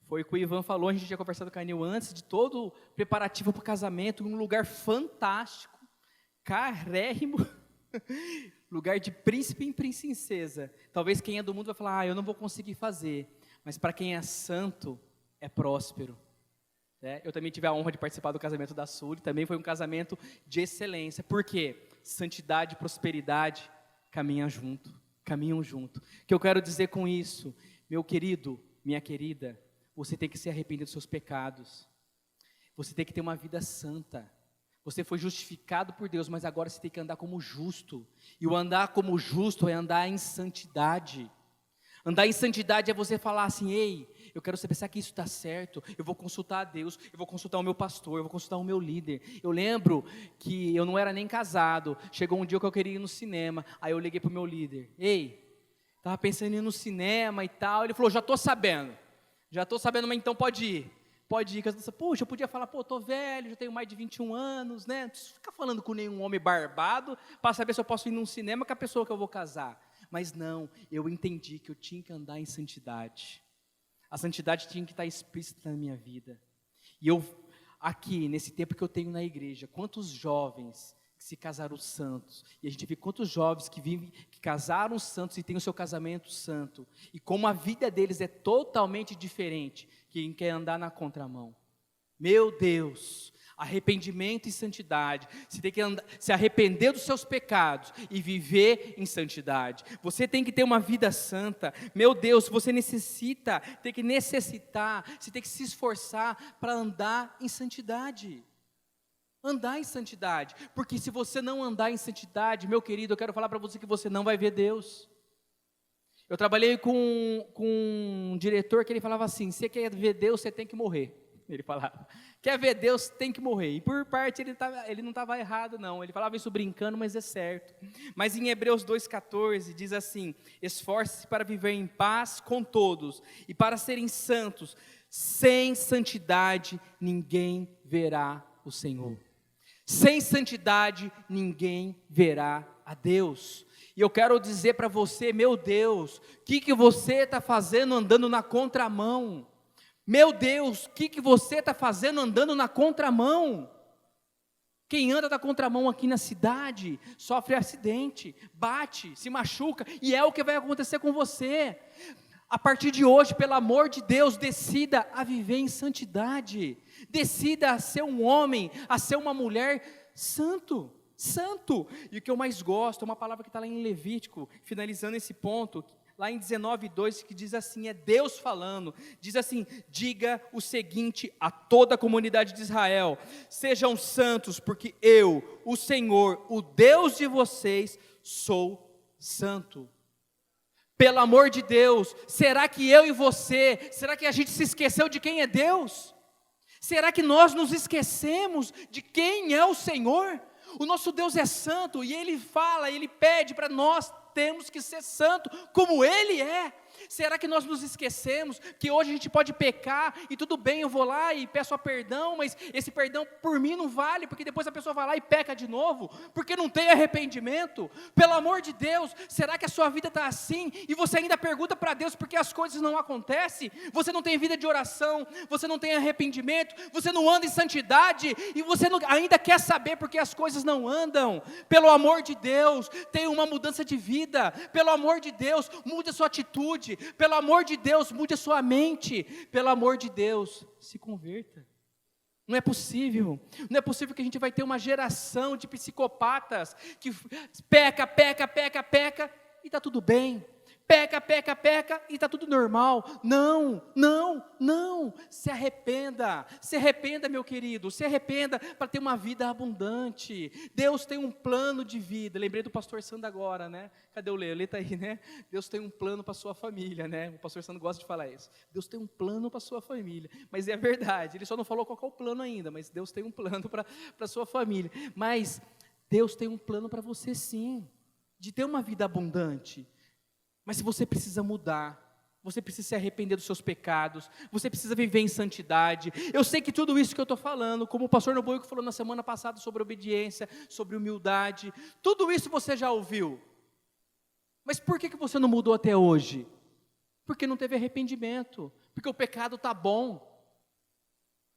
Foi o que o Ivan falou, a gente tinha conversado com a Nil antes, de todo o preparativo para o casamento, um lugar fantástico, carérrimo, lugar de príncipe e princesa. Talvez quem é do mundo vai falar: eu não vou conseguir fazer. Mas para quem é santo, é próspero. Eu também tive a honra de participar do casamento da Sul, também foi um casamento de excelência. Por quê? Santidade e prosperidade caminham junto. O que eu quero dizer com isso? Meu querido, minha querida, você tem que se arrepender dos seus pecados. Você tem que ter uma vida santa. Você foi justificado por Deus, mas agora você tem que andar como justo. E o andar como justo é andar em santidade. Andar em santidade é você falar assim: ei, eu quero saber se aqui isso está certo, eu vou consultar a Deus, eu vou consultar o meu pastor, eu vou consultar o meu líder. Eu lembro que eu não era nem casado, chegou um dia que eu queria ir no cinema, aí eu liguei para o meu líder: ei, estava pensando em ir no cinema e tal. Ele falou: já estou sabendo, mas então pode ir. Puxa, eu podia falar: pô, estou velho, já tenho mais de 21 anos, né? Não preciso ficar falando com nenhum homem barbado para saber se eu posso ir num cinema com a pessoa que eu vou casar. Mas não, eu entendi que eu tinha que andar em santidade. A santidade tinha que estar explícita na minha vida. E eu, aqui, nesse tempo que eu tenho na igreja, quantos jovens que se casaram santos. E a gente vê quantos jovens que vivem, que casaram santos e têm o seu casamento santo. E como a vida deles é totalmente diferente que quem quer andar na contramão. Meu Deus, arrependimento e santidade. Você tem que se arrepender dos seus pecados e viver em santidade. Você tem que ter uma vida santa. Meu Deus, você tem que se esforçar para andar em santidade. Andar em santidade, porque se você não andar em santidade, meu querido, eu quero falar para você que você não vai ver Deus. Eu trabalhei com um diretor que ele falava assim: você quer ver Deus, você tem que morrer. Ele falava, quer ver Deus, tem que morrer. E por parte ele não estava errado não, ele falava isso brincando, mas é certo. Mas em Hebreus 2,14 diz assim: esforce-se para viver em paz com todos, e para serem santos. Sem santidade ninguém verá o Senhor. Sem santidade ninguém verá a Deus. E eu quero dizer para você, meu Deus, o que você está fazendo andando na contramão? Meu Deus, o que você está fazendo andando na contramão? Quem anda na contramão aqui na cidade, sofre acidente, bate, se machuca, e é o que vai acontecer com você. A partir de hoje, pelo amor de Deus, decida a viver em santidade, decida a ser um homem, a ser uma mulher santo. E o que eu mais gosto, é uma palavra que está lá em Levítico, finalizando esse ponto, lá em 19:2, que diz assim, é Deus falando, diz assim: diga o seguinte a toda a comunidade de Israel: sejam santos, porque eu, o Senhor, o Deus de vocês, sou santo. Pelo amor de Deus, será que eu e você, será que a gente se esqueceu de quem é Deus? Será que nós nos esquecemos de quem é o Senhor? O nosso Deus é santo, e Ele fala, Ele pede para nós temos que ser santo, como Ele é. Será que nós nos esquecemos que hoje a gente pode pecar, e tudo bem, eu vou lá e peço a perdão, mas esse perdão por mim não vale, porque depois a pessoa vai lá e peca de novo, porque não tem arrependimento? Pelo amor de Deus, será que a sua vida está assim, e você ainda pergunta para Deus porque as coisas não acontecem? Você não tem vida de oração, você não tem arrependimento, você não anda em santidade, e você ainda quer saber porque as coisas não andam? Pelo amor de Deus, tenha uma mudança de vida. Pelo amor de Deus, mude a sua atitude. Pelo amor de Deus, mude a sua mente. Pelo amor de Deus, se converta. Não é possível que a gente vai ter uma geração de psicopatas que peca, e está tudo bem. Peca, e está tudo normal. Não, se arrependa, meu querido, se arrependa para ter uma vida abundante. Deus tem um plano de vida. Lembrei do pastor Sandro agora, né? Cadê o Lê? O Lê está aí, né? Deus tem um plano para a sua família, né? O pastor Sandro gosta de falar isso. Deus tem um plano para a sua família, mas é verdade, ele só não falou qual é o plano ainda, mas Deus tem um plano para a sua família. Mas Deus tem um plano para você sim, de ter uma vida abundante. Mas se você precisa mudar, você precisa se arrepender dos seus pecados, você precisa viver em santidade. Eu sei que tudo isso que eu estou falando, como o pastor Noboico falou na semana passada sobre obediência, sobre humildade, tudo isso você já ouviu. Mas por que você não mudou até hoje? Porque não teve arrependimento, porque o pecado está bom.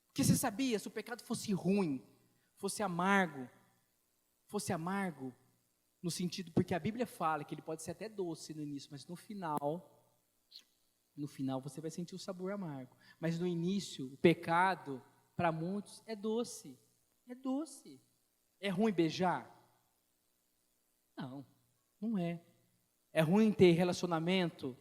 Porque você sabia, se o pecado fosse ruim, fosse amargo, no sentido, porque a Bíblia fala que ele pode ser até doce no início, mas no final você vai sentir o sabor amargo. Mas no início, o pecado, para muitos, é doce. É ruim beijar? Não é. É ruim ter relacionamento?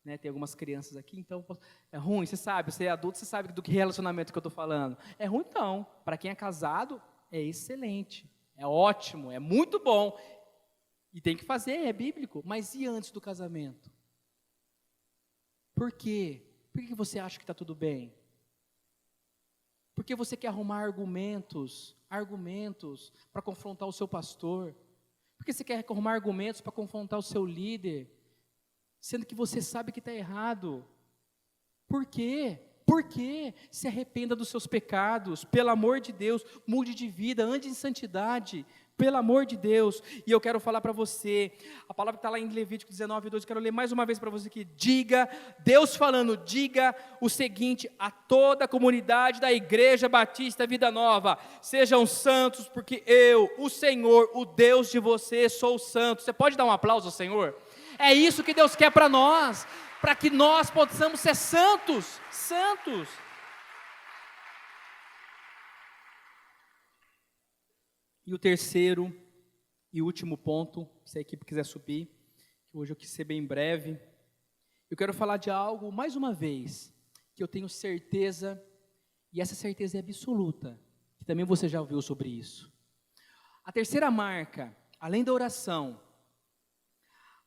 Né, tem algumas crianças aqui, então, é ruim, você sabe, você é adulto, você sabe do que relacionamento que eu estou falando. É ruim então, para quem é casado, é excelente, é ótimo, é muito bom. E tem que fazer, é bíblico. Mas e antes do casamento? Por quê? Por que você acha que está tudo bem? Porque você quer arrumar argumentos para confrontar o seu pastor? Porque você quer arrumar argumentos para confrontar o seu líder? Sendo que você sabe que está errado. Por quê? Se arrependa dos seus pecados, pelo amor de Deus, mude de vida, ande em santidade. Pelo amor de Deus, e eu quero falar para você, a palavra que está lá em Levítico 19:2, eu quero ler mais uma vez para você que diga, Deus falando, diga o seguinte a toda a comunidade da Igreja Batista Vida Nova: sejam santos, porque eu, o Senhor, o Deus de vocês, sou santo. Você pode dar um aplauso ao Senhor? É isso que Deus quer para nós, para que nós possamos ser santos, santos. E o terceiro e último ponto, se a equipe quiser subir, que hoje eu quis ser bem breve, eu quero falar de algo, mais uma vez, que eu tenho certeza, e essa certeza é absoluta, que também você já ouviu sobre isso. A terceira marca, além da oração,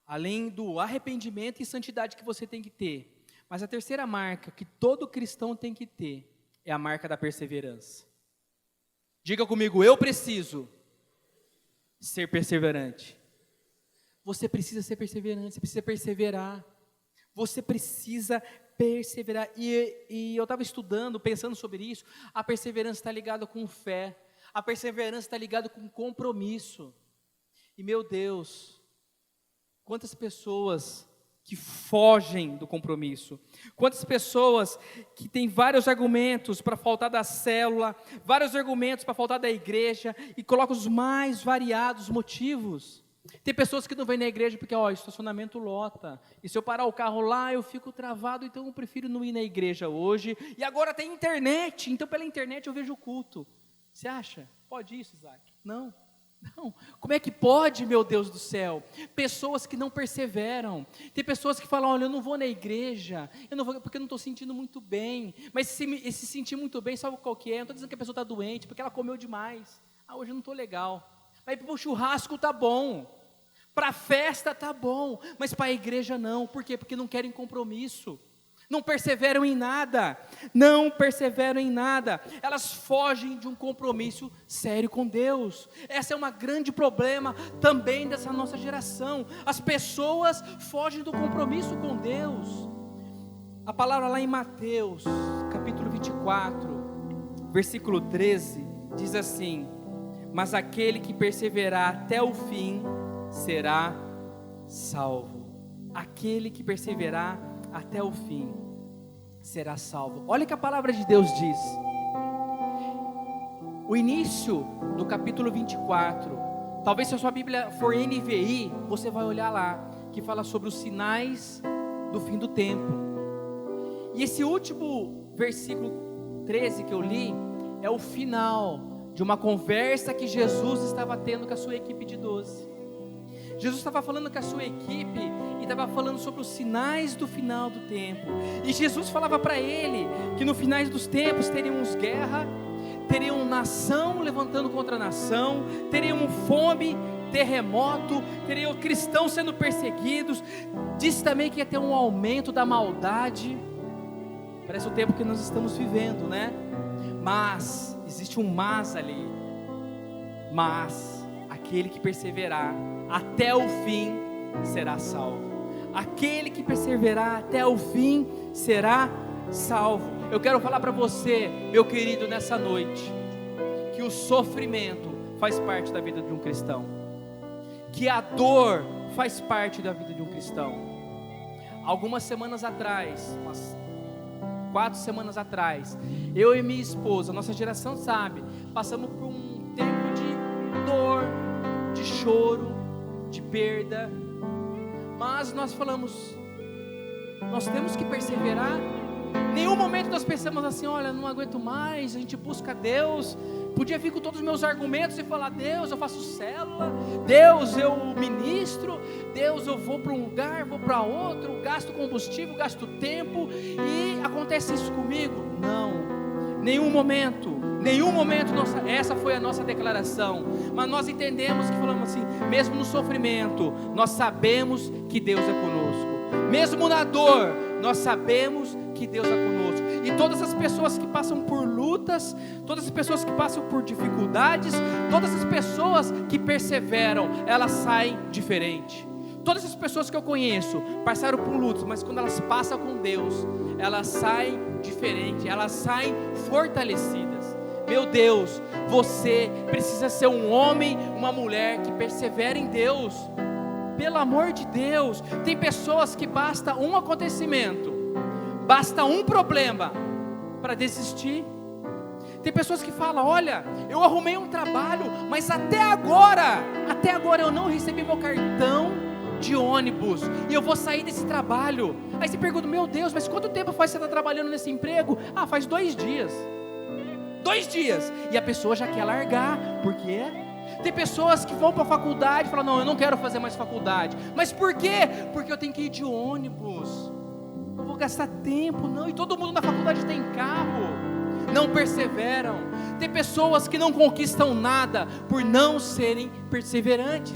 além do arrependimento e santidade que você tem que ter, mas a terceira marca que todo cristão tem que ter, é a marca da perseverança. Diga comigo, eu preciso ser perseverante. Você precisa ser perseverante, você precisa perseverar. Você precisa perseverar. E eu estava estudando, pensando sobre isso. A perseverança está ligada com fé. A perseverança está ligada com compromisso. E meu Deus, quantas pessoas que fogem do compromisso, quantas pessoas que têm vários argumentos para faltar da célula, vários argumentos para faltar da igreja, e colocam os mais variados motivos. Tem pessoas que não vêm na igreja porque, estacionamento lota, e se eu parar o carro lá, eu fico travado, então eu prefiro não ir na igreja hoje, e agora tem internet, então pela internet eu vejo o culto. Você acha? Pode isso, Isaac? Não. Como é que pode, meu Deus do céu? Pessoas que não perseveram. Tem pessoas que falam, olha, eu não vou na igreja, eu não vou porque eu não estou sentindo muito bem. Mas se sentir muito bem, sabe qual que é? Eu não estou dizendo que a pessoa está doente, porque ela comeu demais. Hoje eu não estou legal. Mas para o churrasco está bom, para a festa está bom, mas para a igreja não. Por quê? Porque não querem compromisso. Não perseveram em nada, elas fogem de um compromisso sério com Deus. Esse é um grande problema também dessa nossa geração, as pessoas fogem do compromisso com Deus. A palavra lá em Mateus, capítulo 24, versículo 13, diz assim: mas aquele que perseverar até o fim, será salvo. Aquele que perseverar até o fim será salvo. Olha o que a palavra de Deus diz. O início do capítulo 24, talvez se a sua Bíblia for NVI, você vai olhar lá, que fala sobre os sinais do fim do tempo. E esse último versículo 13 que eu li, é o final de uma conversa que Jesus estava tendo com a sua equipe de 12. Jesus estava falando com a sua equipe e estava falando sobre os sinais do final do tempo. E Jesus falava para ele que no final dos tempos teríamos guerra, teriam nação levantando contra nação, teriam fome, terremoto, teriam cristãos sendo perseguidos. Disse também que ia ter um aumento da maldade. Parece o tempo que nós estamos vivendo, né? Mas, existe um mas ali. Mas, aquele que perseverar até o fim será salvo. Aquele que perseverar até o fim será salvo. Eu quero falar para você, meu querido, nessa noite, que o sofrimento faz parte da vida de um cristão, que a dor faz parte da vida de um cristão. Algumas semanas atrás, umas 4 semanas atrás, eu e minha esposa, nossa geração sabe, passamos por um tempo de dor, de choro, de perda, mas nós falamos, nós temos que perseverar. Em nenhum momento nós pensamos assim, olha, não aguento mais, a gente busca Deus. Podia vir com todos os meus argumentos e falar, Deus, eu faço célula, Deus, eu ministro, Deus, eu vou para um lugar, vou para outro, gasto combustível, gasto tempo, e acontece isso comigo? Não. Nenhum momento, essa foi a nossa declaração, mas nós entendemos que falamos assim, mesmo no sofrimento, nós sabemos que Deus é conosco, mesmo na dor, nós sabemos que Deus é conosco, e todas as pessoas que passam por lutas, todas as pessoas que passam por dificuldades, todas as pessoas que perseveram, elas saem diferente. Todas as pessoas que eu conheço passaram por lutas, mas quando elas passam com Deus, elas saem diferentes, elas saem fortalecidas. Meu Deus, você precisa ser um homem, uma mulher que persevera em Deus. Pelo amor de Deus, tem pessoas que basta um acontecimento, basta um problema para desistir. Tem pessoas que falam: olha, eu arrumei um trabalho, mas até agora eu não recebi meu cartão de ônibus, e eu vou sair desse trabalho. Aí você pergunta: meu Deus, mas quanto tempo faz que você está trabalhando nesse emprego? Faz 2 dias. 2 dias, e a pessoa já quer largar. Por quê? Tem pessoas que vão para a faculdade e falam: não, eu não quero fazer mais faculdade. Mas por quê? Porque eu tenho que ir de ônibus, eu vou gastar tempo. Não, e todo mundo na faculdade tem carro. Não perseveram. Tem pessoas que não conquistam nada por não serem perseverantes.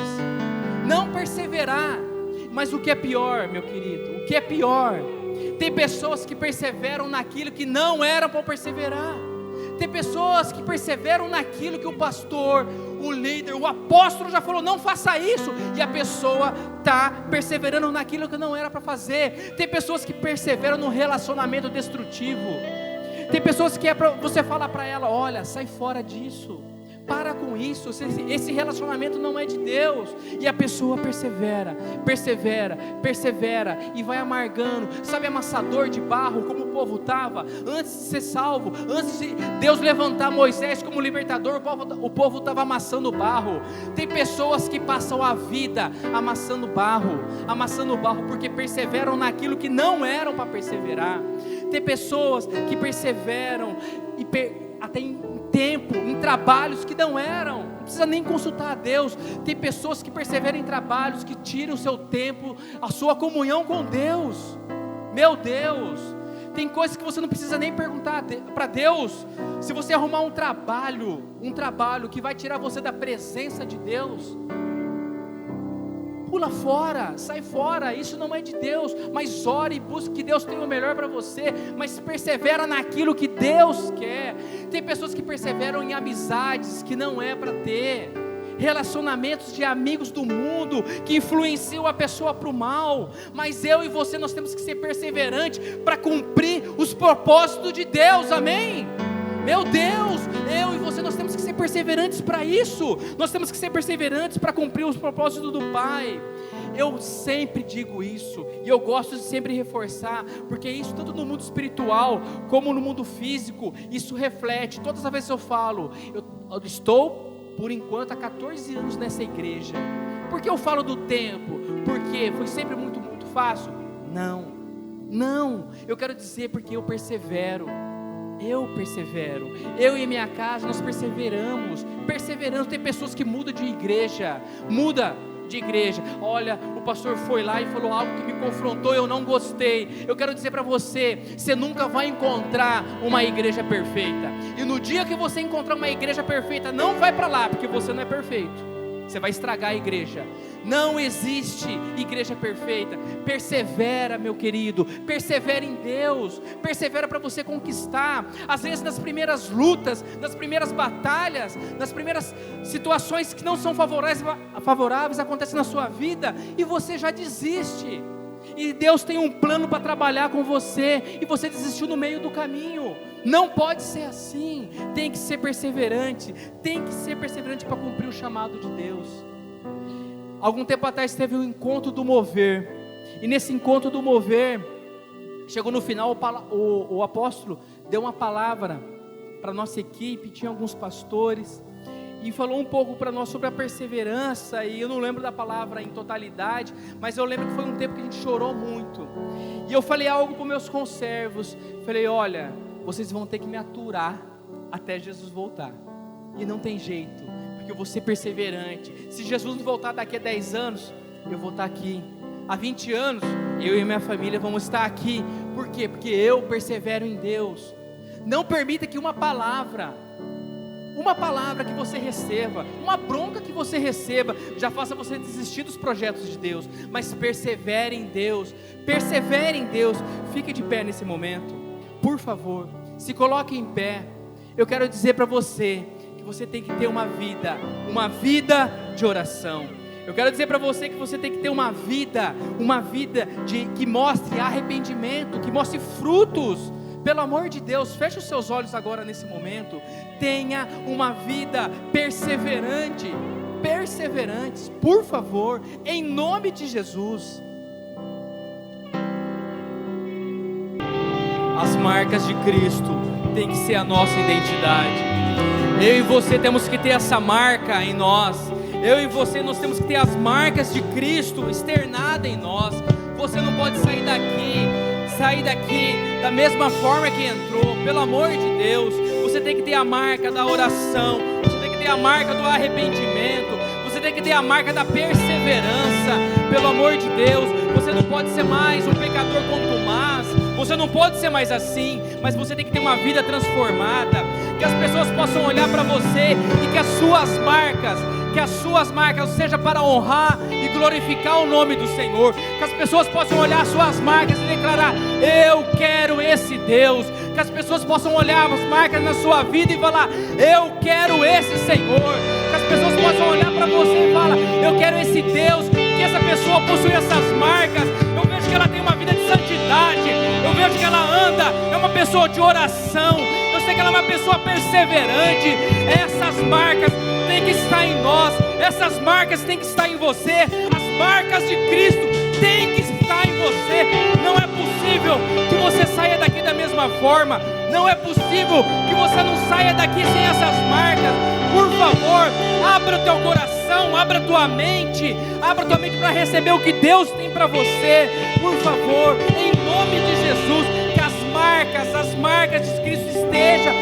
Não perseverar. Mas o que é pior, meu querido? O que é pior? Tem pessoas que perseveram naquilo que não era para perseverar. Tem pessoas que perseveram naquilo que o pastor, o líder, o apóstolo já falou: não faça isso, e a pessoa está perseverando naquilo que não era para fazer. Tem pessoas que perseveram no relacionamento destrutivo. Tem pessoas que é para você falar para ela: olha, sai fora disso, para com isso, esse relacionamento não é de Deus. E a pessoa persevera, e vai amargando. Sabe amassador de barro, como o povo estava antes de ser salvo? Antes de Deus levantar Moisés como libertador, o povo estava amassando barro. Tem pessoas que passam a vida amassando barro, porque perseveram naquilo que não eram para perseverar. Tem pessoas que perseveram até em tempo, em trabalhos que não eram. Não precisa nem consultar a Deus. Tem pessoas que perseveram em trabalhos que tiram o seu tempo, a sua comunhão com Deus. Meu Deus, tem coisas que você não precisa nem perguntar para Deus. Se você arrumar um trabalho que vai tirar você da presença de Deus, pula fora, sai fora, isso não é de Deus. Mas ore e busque que Deus tenha o melhor para você, mas persevera naquilo que Deus quer. Tem pessoas que perseveram em amizades que não é para ter, relacionamentos de amigos do mundo que influenciam a pessoa para o mal. Mas eu e você, nós temos que ser perseverantes para cumprir os propósitos de Deus, amém? Meu Deus, eu e você, nós temos que ser perseverantes para isso. Nós temos que ser perseverantes para cumprir os propósitos do Pai. Eu sempre digo isso, e eu gosto de sempre reforçar, porque isso tanto no mundo espiritual, como no mundo físico, isso reflete. Todas as vezes eu falo, eu estou, por enquanto, há 14 anos nessa igreja. Por que eu falo do tempo? Porque foi sempre muito fácil? Não, eu quero dizer porque eu persevero. Eu e minha casa, nós perseveramos. Tem pessoas que mudam de igreja. Olha, o pastor foi lá e falou algo que me confrontou, eu não gostei. Eu quero dizer para você, você nunca vai encontrar uma igreja perfeita. E no dia que você encontrar uma igreja perfeita, não vai para lá, porque você não é perfeito. Você vai estragar a igreja. Não existe igreja perfeita. Persevera, meu querido, persevera em Deus, persevera para você conquistar. Às vezes nas primeiras lutas, nas primeiras batalhas, nas primeiras situações que não são favoráveis acontecem na sua vida, e você já desiste, e Deus tem um plano para trabalhar com você, e você desistiu no meio do caminho. Não pode ser assim. Tem que ser perseverante para cumprir o chamado de Deus. Algum tempo atrás teve um encontro do mover, e nesse encontro do mover, chegou no final, o apóstolo deu uma palavra para a nossa equipe, tinha alguns pastores, e falou um pouco para nós sobre a perseverança. E eu não lembro da palavra em totalidade, mas eu lembro que foi um tempo que a gente chorou muito. E eu falei algo para os meus conservos, falei: olha, vocês vão ter que me aturar até Jesus voltar, e não tem jeito, porque eu vou ser perseverante. Se Jesus voltar daqui a 10 anos, eu vou estar aqui. Há 20 anos, eu e minha família vamos estar aqui. Por quê? Porque eu persevero em Deus. Não permita que uma palavra que você receba, uma bronca que você receba, já faça você desistir dos projetos de Deus. Mas persevere em Deus, fique de pé nesse momento, por favor, se coloque em pé. Eu quero dizer para você, que você tem que ter uma vida de oração. Eu quero dizer para você que você tem que ter uma vida que mostre arrependimento, que mostre frutos. Pelo amor de Deus, feche os seus olhos agora nesse momento. Tenha uma vida perseverante. Perseverantes, por favor, em nome de Jesus. As marcas de Cristo tem que ser a nossa identidade. Eu e você temos que ter essa marca em nós. Eu e você, nós temos que ter as marcas de Cristo externada em nós. Você não pode sair daqui da mesma forma que entrou. Pelo amor de Deus, você tem que ter a marca da oração. Você tem que ter a marca do arrependimento. Você tem que ter a marca da perseverança. Pelo amor de Deus, você não pode ser mais um pecador contumaz. Você não pode ser mais assim, mas você tem que ter uma vida transformada. Que as pessoas possam olhar para você e que as suas marcas seja para honrar e glorificar o nome do Senhor. Que as pessoas possam olhar as suas marcas e declarar: eu quero esse Deus. Que as pessoas possam olhar as marcas na sua vida e falar: eu quero esse Senhor. Que as pessoas possam olhar para você e falar: eu quero esse Deus. Que essa pessoa possui essas marcas. Eu vejo que ela tem uma vida de santidade. Eu vejo que ela anda, é uma pessoa de oração. Eu sei que ela é uma pessoa perseverante. Essas marcas têm que estar em nós. Essas marcas têm que estar em você. As marcas de Cristo têm que estar em você. Não é possível que você saia daqui da mesma forma. Não é possível que você não saia daqui sem essas marcas. Por favor, abra o teu coração, abra a tua mente para receber o que Deus tem para você. Por favor, em nome de Jesus, que as marcas de Cristo estejam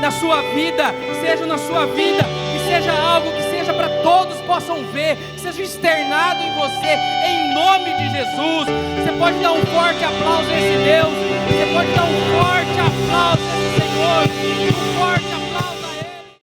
na sua vida, que seja algo que seja para todos possam ver, que seja externado em você, em nome de Jesus. Você pode dar um forte aplauso a esse Deus, você pode dar um forte aplauso